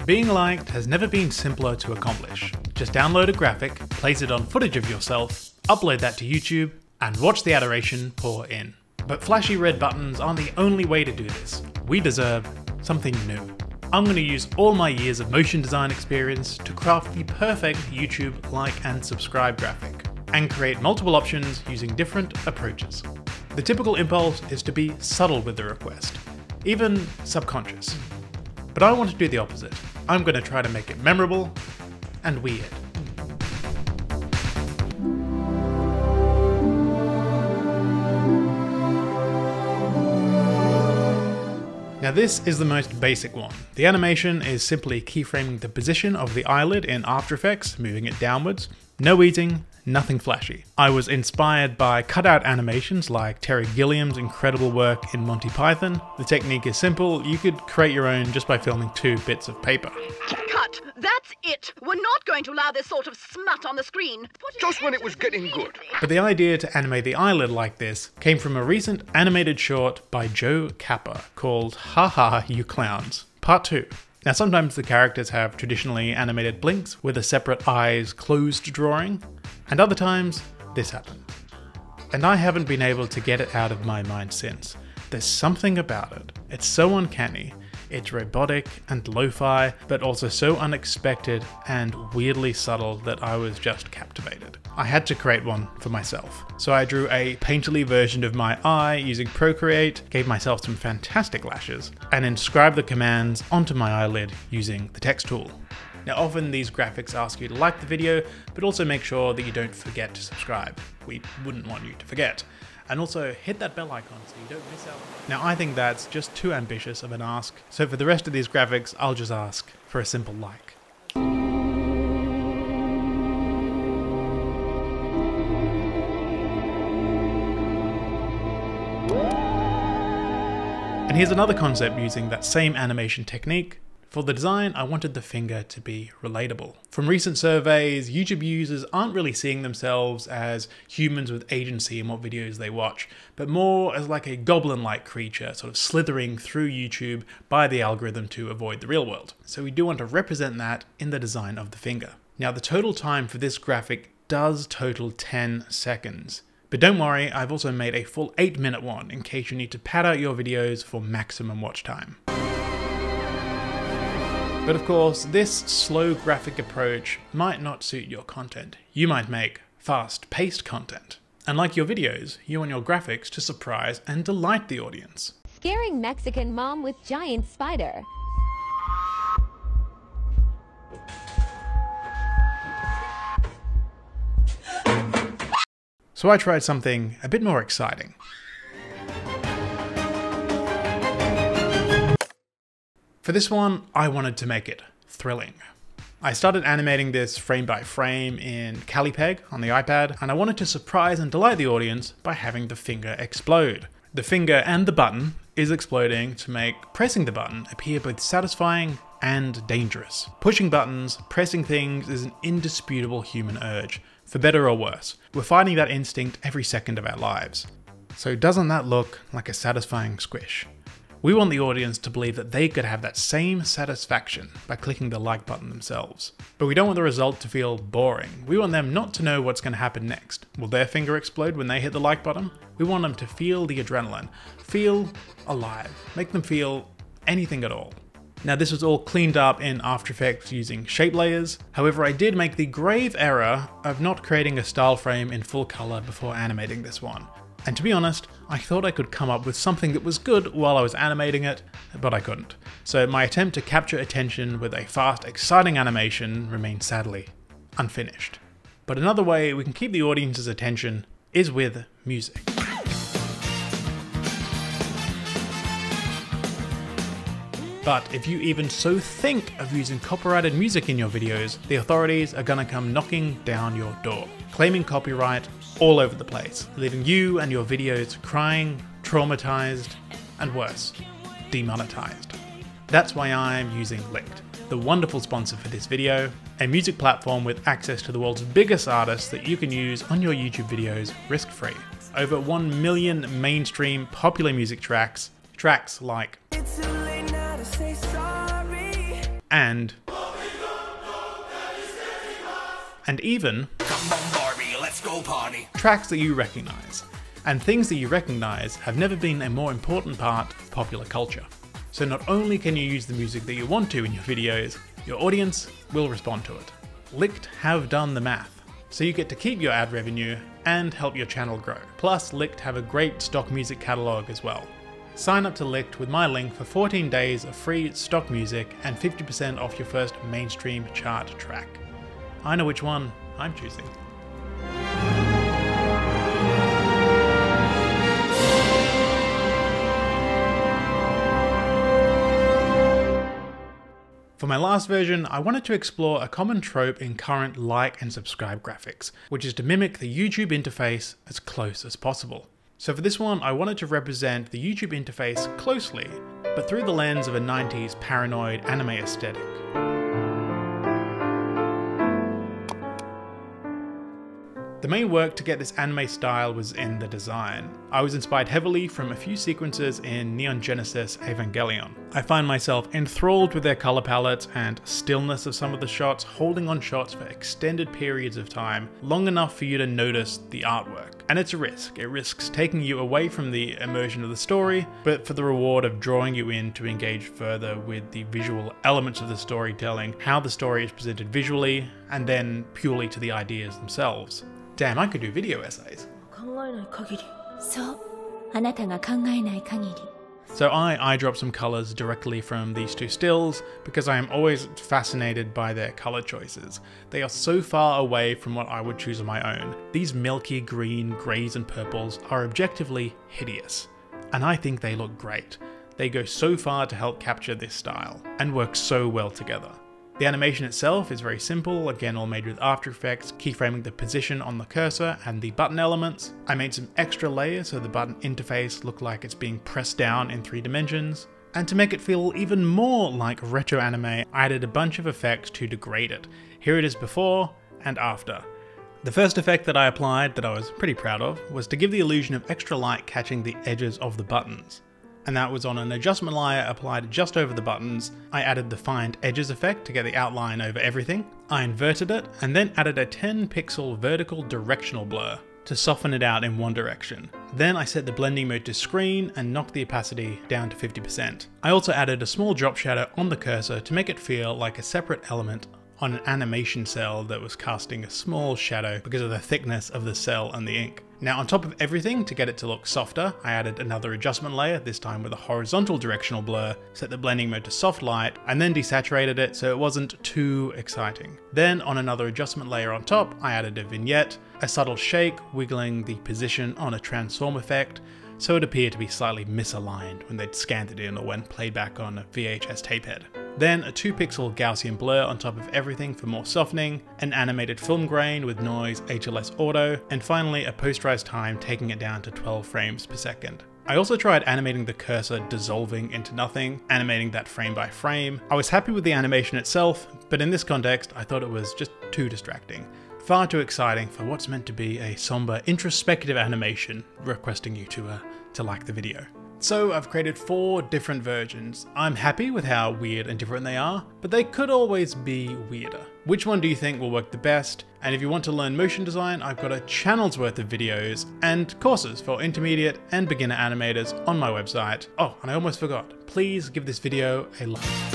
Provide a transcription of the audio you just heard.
Being liked has never been simpler to accomplish. Just download a graphic, place it on footage of yourself, upload that to YouTube, and watch the adoration pour in. But flashy red buttons aren't the only way to do this. We deserve something new. I'm going to use all my years of motion design experience to craft the perfect YouTube like and subscribe graphic, and create multiple options using different approaches. The typical impulse is to be subtle with the request, even subconscious. But I want to do the opposite. I'm going to try to make it memorable and weird. Now this is the most basic one. The animation is simply keyframing the position of the eyelid in After Effects, moving it downwards. No eating, nothing flashy. I was inspired by cutout animations like Terry Gilliam's incredible work in Monty Python. The technique is simple. You could create your own just by filming 2 bits of paper. Cut! That's it! We're not going to allow this sort of smut on the screen. Just when it was getting good. But the idea to animate the eyelid like this came from a recent animated short by Joe Kappa called Ha Ha You Clowns, Part 2. Now sometimes the characters have traditionally animated blinks with a separate eyes closed drawing, and other times this happened. And I haven't been able to get it out of my mind since. There's something about it. It's so uncanny. It's robotic and lo-fi, but also so unexpected and weirdly subtle that I was just captivated. I had to create one for myself. So I drew a painterly version of my eye using Procreate, gave myself some fantastic lashes, and inscribed the commands onto my eyelid using the text tool. Now often these graphics ask you to like the video, but also make sure that you don't forget to subscribe. We wouldn't want you to forget. And also hit that bell icon so you don't miss out. Now I think that's just too ambitious of an ask, so for the rest of these graphics I'll just ask for a simple like. And here's another concept using that same animation technique. For the design, I wanted the finger to be relatable. From recent surveys, YouTube users aren't really seeing themselves as humans with agency in what videos they watch, but more as like a goblin-like creature sort of slithering through YouTube by the algorithm to avoid the real world. So we do want to represent that in the design of the finger. Now the total time for this graphic does total 10 seconds. But don't worry, I've also made a full 8-minute one in case you need to pad out your videos for maximum watch time. But of course, this slow graphic approach might not suit your content. You might make fast-paced content. And like your videos, you want your graphics to surprise and delight the audience. Scaring Mexican mom with giant spider. So I tried something a bit more exciting. For this one, I wanted to make it thrilling. I started animating this frame by frame in CaliPeg on the iPad, and I wanted to surprise and delight the audience by having the finger explode. The finger and the button is exploding to make pressing the button appear both satisfying and dangerous. Pushing buttons, pressing things is an indisputable human urge, for better or worse. We're fighting that instinct every second of our lives. So doesn't that look like a satisfying squish? We want the audience to believe that they could have that same satisfaction by clicking the like button themselves. But we don't want the result to feel boring. We want them not to know what's going to happen next. Will their finger explode when they hit the like button? We want them to feel the adrenaline, feel alive, make them feel anything at all. Now this was all cleaned up in After Effects using shape layers. However, I did make the grave error of not creating a style frame in full color before animating this one. And to be honest, I thought I could come up with something that was good while I was animating it, but I couldn't. So my attempt to capture attention with a fast, exciting animation remained sadly unfinished. But another way we can keep the audience's attention is with music. But if you even so think of using copyrighted music in your videos, the authorities are gonna come knocking down your door, claiming copyright all over the place, leaving you and your videos crying, traumatized, and worse, demonetized. That's why I'm using Lickd, the wonderful sponsor for this video, a music platform with access to the world's biggest artists that you can use on your YouTube videos risk-free. Over 1 million mainstream popular music tracks like and even Come on, Barbie, let's go party. tracks that you recognize. And things that you recognize have never been a more important part of popular culture. So not only can you use the music that you want to in your videos, your audience will respond to it. Lickd have done the math, so you get to keep your ad revenue and help your channel grow. Plus, Lickd have a great stock music catalog as well. Sign up to Lickd with my link for 14 days of free stock music and 50% off your first mainstream chart track. I know which one I'm choosing. For my last version, I wanted to explore a common trope in current like and subscribe graphics, which is to mimic the YouTube interface as close as possible. So for this one, I wanted to represent the YouTube interface closely, but through the lens of a 90s paranoid anime aesthetic. The main work to get this anime style was in the design. I was inspired heavily from a few sequences in Neon Genesis Evangelion. I find myself enthralled with their color palettes and stillness of some of the shots, holding on shots for extended periods of time, long enough for you to notice the artwork. And it's a risk. It risks taking you away from the immersion of the story, but for the reward of drawing you in to engage further with the visual elements of the storytelling, how the story is presented visually, and then purely to the ideas themselves. Damn, I could do video essays. そう、あなたが考えない限り。 So I eyedrop some colors directly from these two stills because I am always fascinated by their color choices. They are so far away from what I would choose on my own. These milky green, grays and purples are objectively hideous, and I think they look great. They go so far to help capture this style and work so well together. The animation itself is very simple, again all made with After Effects, keyframing the position on the cursor and the button elements. I made some extra layers so the button interface looked like it's being pressed down in 3 dimensions. And to make it feel even more like retro anime, I added a bunch of effects to degrade it. Here it is before and after. The first effect that I applied that I was pretty proud of was to give the illusion of extra light catching the edges of the buttons. And that was on an adjustment layer applied just over the buttons. I added the Find Edges effect to get the outline over everything. I inverted it and then added a 10 pixel vertical directional blur to soften it out in one direction. Then I set the blending mode to screen and knocked the opacity down to 50%. I also added a small drop shadow on the cursor to make it feel like a separate element on an animation cell that was casting a small shadow because of the thickness of the cell and the ink. Now on top of everything, to get it to look softer, I added another adjustment layer, this time with a horizontal directional blur, set the blending mode to soft light, and then desaturated it so it wasn't too exciting. Then on another adjustment layer on top, I added a vignette, a subtle shake, wiggling the position on a transform effect, so it appeared to be slightly misaligned when they'd scanned it in or when played back on a VHS tape head. Then a 2 pixel Gaussian blur on top of everything for more softening, an animated film grain with noise HLS auto, and finally a posterized time taking it down to 12 frames per second. I also tried animating the cursor dissolving into nothing, animating that frame by frame. I was happy with the animation itself, but in this context I thought it was just too distracting. Far too exciting for what's meant to be a somber, introspective animation, requesting you to like the video. So I've created 4 different versions. I'm happy with how weird and different they are, but they could always be weirder. Which one do you think will work the best? And if you want to learn motion design, I've got a channel's worth of videos and courses for intermediate and beginner animators on my website. Oh, and I almost forgot, please give this video a like.